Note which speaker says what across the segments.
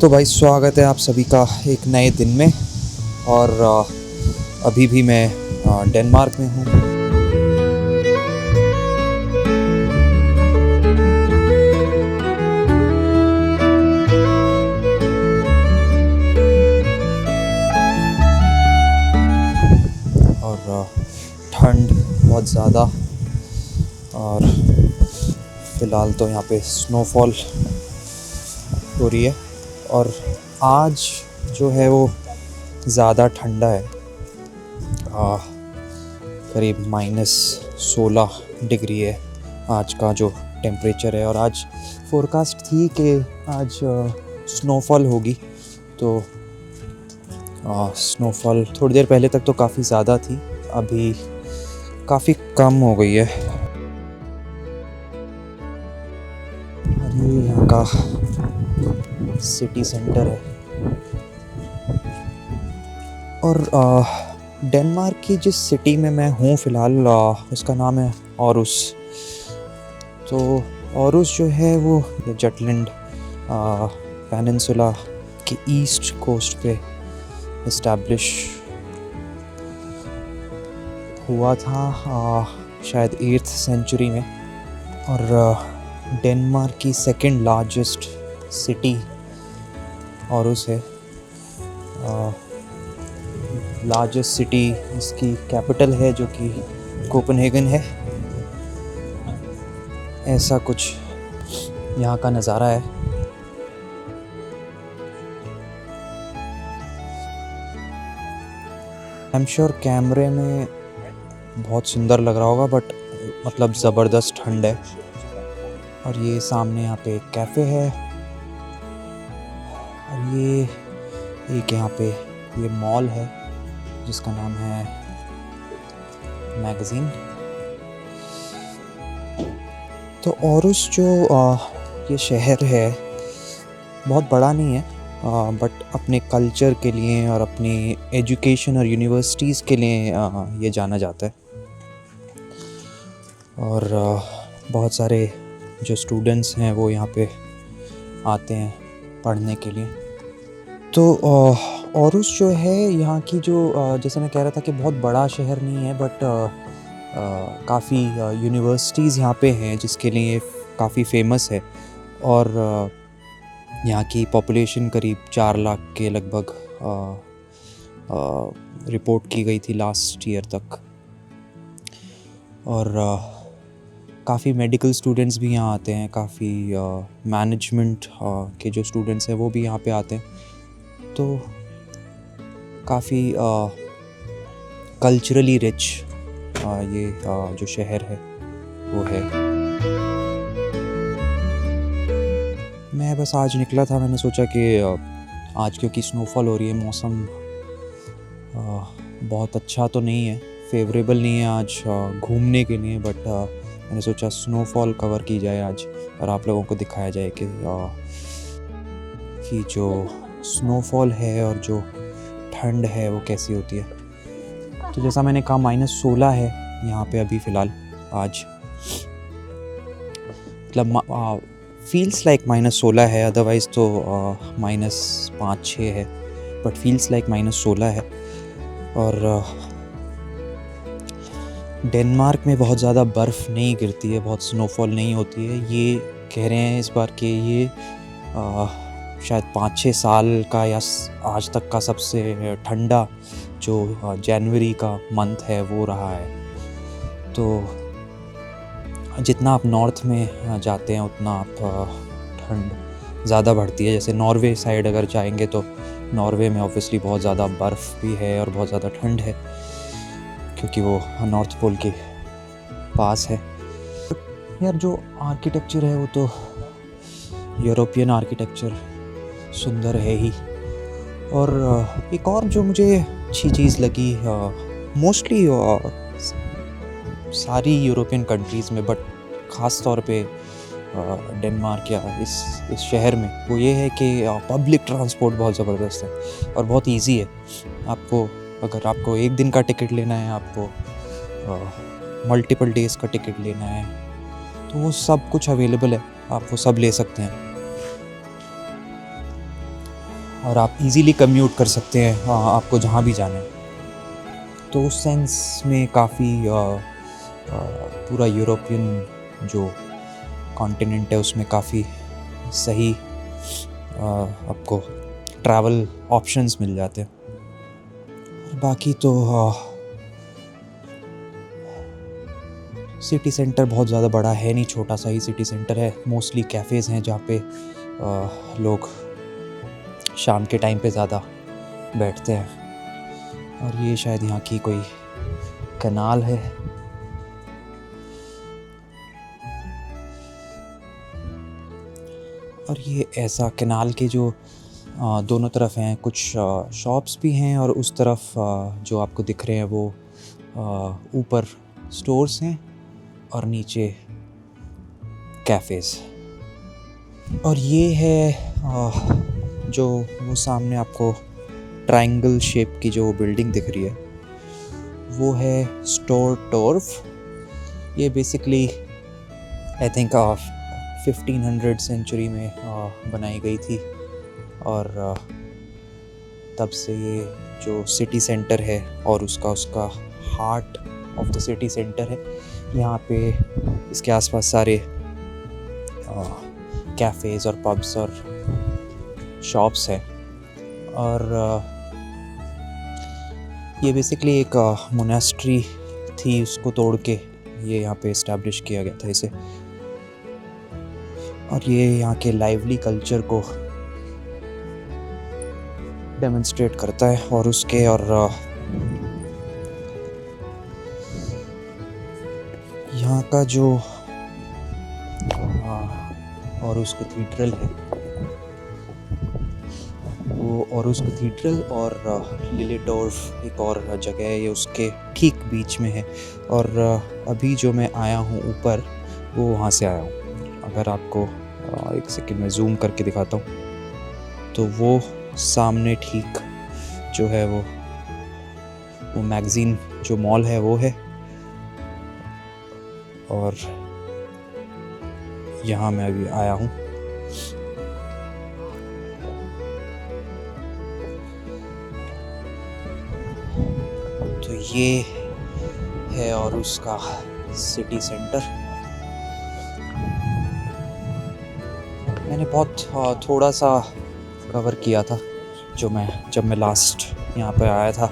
Speaker 1: तो भाई स्वागत है आप सभी का एक नए दिन में। और अभी भी मैं डेनमार्क में हूँ। और ठंड बहुत ज़्यादा, और फ़िलहाल तो यहाँ पे स्नोफॉल हो रही है। और आज जो है वो ज़्यादा ठंडा है, करीब -16 डिग्री है आज का जो टेम्परेचर है। और आज फोरकास्ट थी कि आज स्नोफॉल होगी, तो स्नोफॉल थोड़ी देर पहले तक तो काफ़ी ज़्यादा थी, अभी काफ़ी कम हो गई है। और ये यहाँ का सिटी सेंटर है। और डेनमार्क की जिस सिटी में मैं हूँ फ़िलहाल, उसका नाम है ऑरुस। तो ऑरुस जो है वो जटलैंड पेनिनसुला के ईस्ट कोस्ट पे इस्टेब्लिश हुआ था, शायद 8th सेंचुरी में। और डेनमार्क की सेकंड लार्जेस्ट सिटी ऑरुस है। लार्जेस्ट सिटी इसकी कैपिटल है जो कि कोपेनहेगन है। ऐसा कुछ यहाँ का नज़ारा है। आई एम श्योर कैमरे में बहुत सुंदर लग रहा होगा, बट मतलब ज़बरदस्त ठंड है। और ये सामने यहाँ पे एक कैफ़े है, और ये एक यहाँ पे ये मॉल है जिसका नाम है मैगज़ीन। तो ऑरुस जो ये शहर है बहुत बड़ा नहीं है, बट अपने कल्चर के लिए और अपने एजुकेशन और यूनिवर्सिटीज़ के लिए ये जाना जाता है। और बहुत सारे जो स्टूडेंट्स हैं वो यहाँ पे आते हैं पढ़ने के लिए। तो ऑरुस जो है यहाँ की जो जैसे मैं कह रहा था कि बहुत बड़ा शहर नहीं है, बट काफ़ी यूनिवर्सिटीज़ यहाँ पे हैं जिसके लिए काफ़ी फेमस है। और यहाँ की पॉपुलेशन करीब 4 लाख के लगभग रिपोर्ट की गई थी लास्ट ईयर तक। और काफ़ी मेडिकल स्टूडेंट्स भी यहाँ आते हैं, काफ़ी मैनेजमेंट के जो स्टूडेंट्स हैं वो भी यहाँ पे आते हैं। तो काफ़ी कल्चरली रिच ये जो शहर है वो है। मैं बस आज निकला था, मैंने सोचा कि आज क्योंकि स्नोफॉल हो रही है, मौसम बहुत अच्छा तो नहीं है, फेवरेबल नहीं है आज घूमने के लिए, बट मैंने सोचा स्नोफॉल कवर की जाए आज और आप लोगों को दिखाया जाए कि जो स्नोफॉल है और जो ठंड है वो कैसी होती है। तो जैसा मैंने कहा -16 है यहाँ पे अभी फ़िलहाल आज, मतलब फील्स लाइक -16 है, अदरवाइज़ तो -5-6 है, बट फील्स लाइक -16 है। और डेनमार्क में बहुत ज़्यादा बर्फ़ नहीं गिरती है, बहुत स्नोफॉल नहीं होती है। ये कह रहे हैं इस बार कि ये शायद 5-6 साल का या आज तक का सबसे ठंडा जो जनवरी का मंथ है वो रहा है। तो जितना आप नॉर्थ में जाते हैं उतना आप ठंड ज़्यादा बढ़ती है। जैसे नॉर्वे साइड अगर जाएंगे तो नॉर्वे में ऑब्वियसली बहुत ज़्यादा बर्फ़ भी है और बहुत ज़्यादा ठंड है, क्योंकि वो नॉर्थ पोल के पास है। यार जो आर्किटेक्चर है वो तो यूरोपियन आर्किटेक्चर सुंदर है ही। और एक और जो मुझे अच्छी चीज़ लगी, मोस्टली सारी यूरोपियन कंट्रीज़ में, बट ख़ास तौर पे डेनमार्क या इस शहर में, वो ये है कि पब्लिक ट्रांसपोर्ट बहुत ज़बरदस्त है और बहुत इजी है। अगर आपको एक दिन का टिकट लेना है, आपको मल्टीपल डेज़ का टिकट लेना है, तो वो सब कुछ अवेलेबल है, आप वो सब ले सकते हैं। और आप इजीली कम्यूट कर सकते हैं आपको जहाँ भी जाना है। तो उस सेंस में काफ़ी पूरा यूरोपियन जो कॉन्टिनेंट है उसमें काफ़ी सही आपको ट्रैवल ऑप्शंस मिल जाते हैं। बाकी तो सिटी सेंटर बहुत ज़्यादा बड़ा है नहीं, छोटा सा ही सिटी सेंटर है। मोस्टली कैफ़ेज़ हैं जहाँ पे लोग शाम के टाइम पे ज़्यादा बैठते हैं। और ये शायद यहाँ की कोई कैनाल है। और ये ऐसा कैनाल के जो दोनों तरफ हैं कुछ शॉप्स भी हैं, और उस तरफ जो आपको दिख रहे हैं वो ऊपर स्टोर्स हैं और नीचे कैफ़ेज़। और ये है जो वो सामने आपको ट्रायंगल शेप की जो बिल्डिंग दिख रही है वो है स्टोरटोर्फ। ये बेसिकली आई थिंक 1500 सेंचुरी में बनाई गई थी, और तब से ये जो सिटी सेंटर है और उसका heart of the city centre है। यहाँ पे इसके आसपास सारे कैफ़ेज़ और पब्स और शॉप्स हैं। और ये बेसिकली एक मोनेस्ट्री थी, उसको तोड़ के ये यहाँ पे इस्टेब्लिश किया गया था इसे। और ये यहाँ के लाइवली कल्चर को डेमोन्स्ट्रेट करता है। और उसके और यहाँ का जो औरुस कैथीड्रल है वो औरुस कैथीड्रल और लिलेडोर्फ एक और जगह है, ये उसके ठीक बीच में है। और अभी जो मैं आया हूँ ऊपर वो वहाँ से आया हूँ। अगर आपको एक सेकंड में जूम करके दिखाता हूँ तो वो सामने ठीक जो है वो मैगज़ीन जो मॉल है वो है। और यहाँ मैं अभी आया हूँ। तो ये है और उसका सिटी सेंटर। मैंने बहुत थोड़ा सा कवर किया था जब मैं लास्ट यहाँ पे आया था,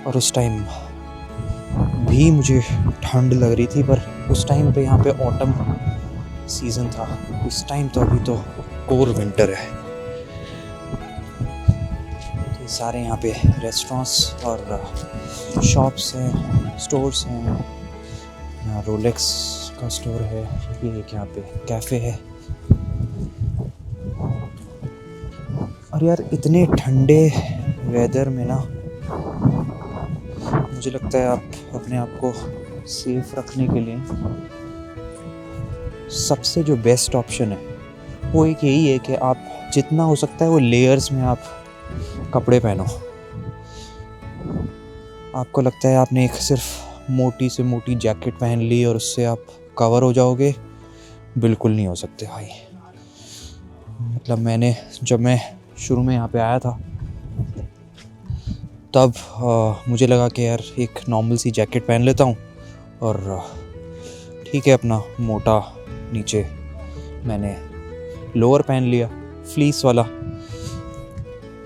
Speaker 1: और उस टाइम भी मुझे ठंड लग रही थी, पर उस टाइम पे यहाँ पे ऑटम सीज़न था। इस टाइम तो अभी तो कोर विंटर है। तो ये सारे यहाँ पे रेस्टोरेंट्स और शॉप्स हैं, स्टोर्स हैं। यहाँ रोलेक्स का स्टोर है, ये एक यहाँ पे कैफ़े है। और यार इतने ठंडे वेदर में ना मुझे लगता है आप अपने आप को सेफ रखने के लिए सबसे जो बेस्ट ऑप्शन है वो एक यही है कि आप जितना हो सकता है वो लेयर्स में आप कपड़े पहनो। आपको लगता है आपने एक सिर्फ मोटी से मोटी जैकेट पहन ली और उससे आप कवर हो जाओगे, बिल्कुल नहीं हो सकते भाई। मतलब जब मैं शुरू में यहाँ पे आया था तब मुझे लगा कि यार एक नॉर्मल सी जैकेट पहन लेता हूँ और ठीक है अपना मोटा नीचे मैंने लोअर पहन लिया फ्लीस वाला।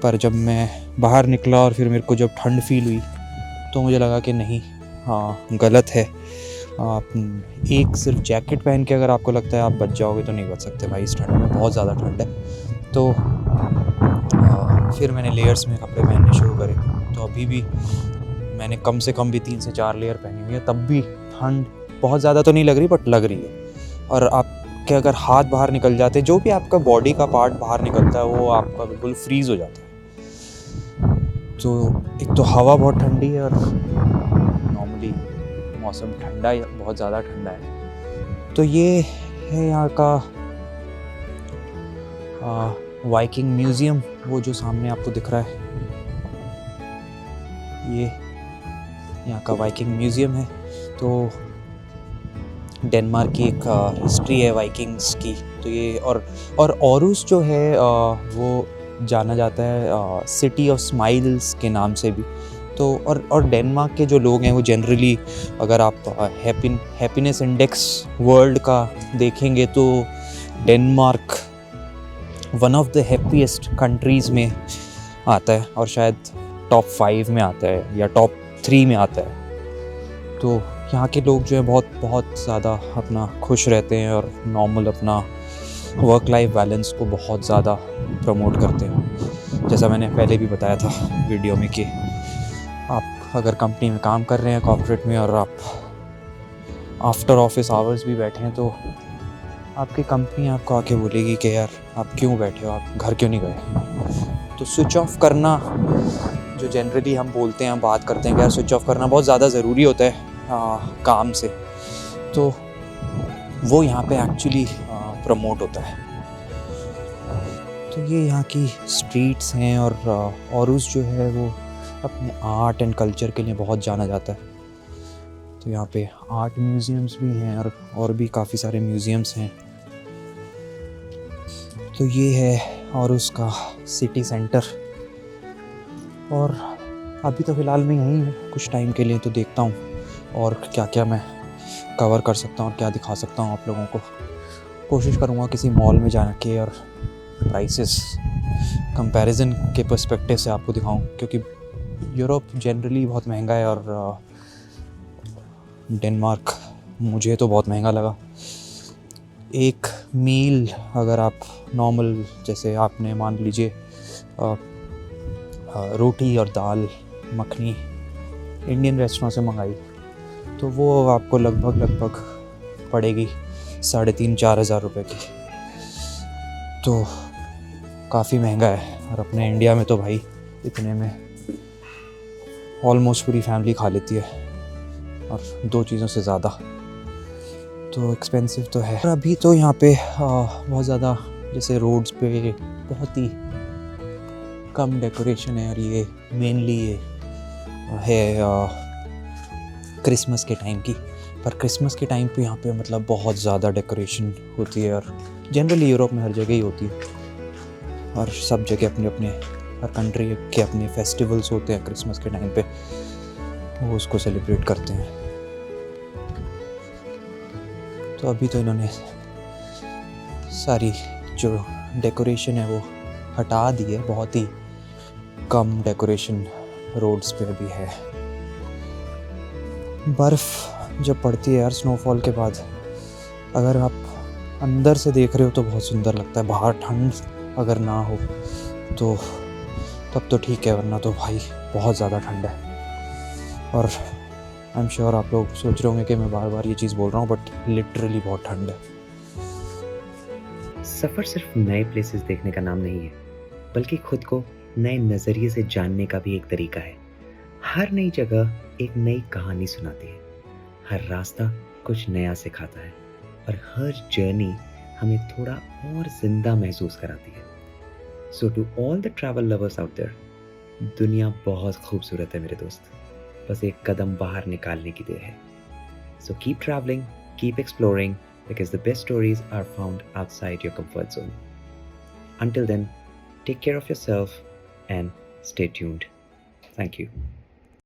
Speaker 1: पर जब मैं बाहर निकला और फिर मेरे को जब ठंड फील हुई तो मुझे लगा कि नहीं, हाँ गलत है। आप एक सिर्फ जैकेट पहन के अगर आपको लगता है आप बच जाओगे तो नहीं बच सकते भाई। इस ठंड में बहुत ज़्यादा ठंड है। तो फिर मैंने लेयर्स में कपड़े पहनने शुरू करे। तो अभी भी मैंने कम से कम भी 3 से 4 लेयर पहनी हुई है, तब भी ठंड बहुत ज़्यादा तो नहीं लग रही बट लग रही है। और आपके अगर हाथ बाहर निकल जाते, जो भी आपका बॉडी का पार्ट बाहर निकलता है वो आपका बिल्कुल फ्रीज़ हो जाता है। तो एक तो हवा बहुत ठंडी है और नॉर्मली मौसम ठंडा है, बहुत ज़्यादा ठंडा है। तो ये है यहाँ का वाइकिंग म्यूज़ियम, वो जो सामने आपको दिख रहा है ये यहाँ का वाइकिंग म्यूज़ियम है। तो डेनमार्क की एक हिस्ट्री है वाइकिंग्स की। तो ये और ऑरुस जो है वो जाना जाता है सिटी ऑफ स्माइल्स के नाम से भी। तो और डेनमार्क के जो लोग हैं वो जनरली, अगर आप हैप्पीनेस इंडेक्स वर्ल्ड का देखेंगे तो Denmark one of the happiest countries में आता है, और शायद टॉप 5 में आता है या टॉप 3 में आता है। तो यहाँ के लोग जो है बहुत बहुत ज़्यादा अपना खुश रहते हैं और नॉर्मल अपना वर्क लाइफ बैलेंस को बहुत ज़्यादा प्रमोट करते हैं। जैसा मैंने पहले भी बताया था वीडियो में कि आप अगर कंपनी में काम कर रहे हैं कॉर्पोरेट में, और आप आफ्टर ऑफिस आवर्स भी बैठे हैं, तो आपकी कंपनी आपको आके बोलेगी कि यार आप क्यों बैठे हो, आप घर क्यों नहीं गए। तो स्विच ऑफ करना, जो जनरली हम बोलते हैं, हम बात करते हैं कि यार स्विच ऑफ करना बहुत ज़्यादा ज़रूरी होता है काम से, तो वो यहाँ पे एक्चुअली प्रमोट होता है। तो ये यहाँ की स्ट्रीट्स हैं, और औरुस जो है वो अपने आर्ट एंड कल्चर के लिए बहुत जाना जाता है। तो यहाँ पे आर्ट म्यूज़ियम्स भी हैं और भी काफ़ी सारे म्यूज़ियम्स हैं। तो ये है औरुस का सिटी सेंटर, और अभी तो फ़िलहाल मैं यहीं हूँ कुछ टाइम के लिए, तो देखता हूँ और क्या क्या मैं कवर कर सकता हूँ और क्या दिखा सकता हूँ आप लोगों को। कोशिश करूँगा किसी मॉल में जाना के और प्राइसेस कंपैरिजन के पर्सपेक्टिव से आपको दिखाऊँ, क्योंकि यूरोप जनरली बहुत महंगा है और डेनमार्क मुझे तो बहुत महंगा लगा। एक मील अगर आप नॉर्मल, जैसे आपने मान लीजिए रोटी और दाल मखनी इंडियन रेस्टोरेंट से मंगाई, तो वो आपको लगभग पड़ेगी 3,500-4 हज़ार रुपये की। तो काफ़ी महंगा है, और अपने इंडिया में तो भाई इतने में ऑलमोस्ट पूरी फैमिली खा लेती है, और 2 चीज़ों से ज़्यादा। तो एक्सपेंसिव तो है। और अभी तो यहाँ पे बहुत ज़्यादा, जैसे रोड्स पे बहुत ही कम डेकोरेशन है, और ये मेनली ये है क्रिसमस के टाइम की। पर क्रिसमस के टाइम पे यहाँ पे मतलब बहुत ज़्यादा डेकोरेशन होती है, और जनरली यूरोप में हर जगह ही होती है, और सब जगह अपने हर कंट्री के अपने फेस्टिवल्स होते हैं क्रिसमस के टाइम पे, वो उसको सेलिब्रेट करते हैं। तो अभी तो इन्होंने सारी जो डेकोरेशन है वो हटा दी है, बहुत ही कम डेकोरेशन रोड्स पे भी है। बर्फ़ जब पड़ती है यार स्नोफॉल के बाद, अगर आप अंदर से देख रहे हो तो बहुत सुंदर लगता है। बाहर ठंड अगर ना हो तो तब तो ठीक है, वरना तो भाई बहुत ज़्यादा ठंड है। और आई एम श्योर आप लोग सोच रहे होंगे कि मैं बार बार ये चीज़ बोल रहा हूँ, बट लिटरली बहुत ठंड है।
Speaker 2: सफ़र सिर्फ नए प्लेसेस देखने का नाम नहीं है, बल्कि खुद को नए नज़रिए से जानने का भी एक तरीका है। हर नई जगह एक नई कहानी सुनाती है, हर रास्ता कुछ नया सिखाता है, और हर जर्नी हमें थोड़ा और जिंदा महसूस कराती है। So to all the travel lovers out there, दुनिया बहुत खूबसूरत है मेरे दोस्त, बस एक कदम बाहर निकालने की देर है। So keep travelling, keep exploring, because the best stories are found outside your comfort zone. Until then, take care of yourself and stay tuned. Thank you.